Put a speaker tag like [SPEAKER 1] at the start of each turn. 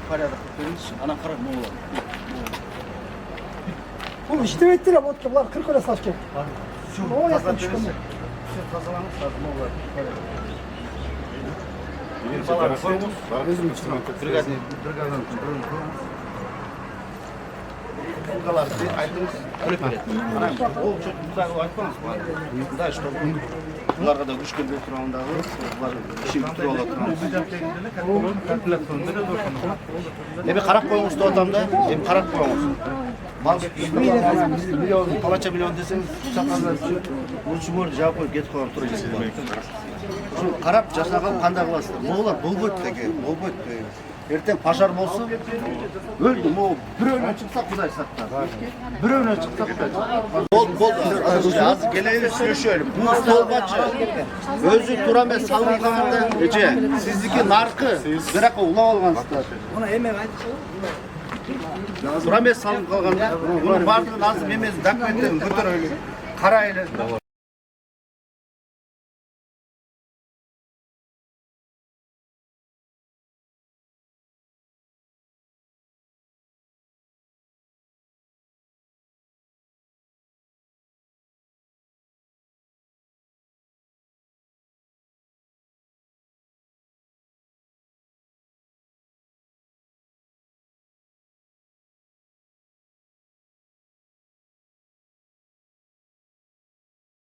[SPEAKER 1] порядок ана қарап не болады.
[SPEAKER 2] Бұл іштемейттер, бұлар қырқыра салып кеп. Ой, яқтан түшкенде.
[SPEAKER 1] Тазалаңыз, тазы болады. Бригаданың бірін қойыңыз. Фунгаларды айтыңыз, күрек береді. Ол бұдағы айтпаңыз. Бұндай, что бұларға да күшкенде тұрғандағы, бұлар ішін күтір олар тұрғаныз. Ебе қарап қойыңыз туатамда, ебе қарап қойыңыз. Палача миллион десеңіз, шаққандар үшін, лучше мөрді жауап қойып кетіп қойған тұры жесі болады. Қарап жасаған қанда қыласыздар. Молар бұл бөт деге, бұл бөт деге. Ертең пажар болса, өлді, ол біреуінен шықса құдай сақтар. Біреуінен шықса құдай сақтар. Аз келейін сөйлешелім. Бұл стол бачы. Өзі тураме салын қағанда, сіздікі нарқы, бірақ ұлау алғансыздар. Тураме салын қалғанда, оның бардығын азым емес, документтен көтір өйлі, қара үйлі.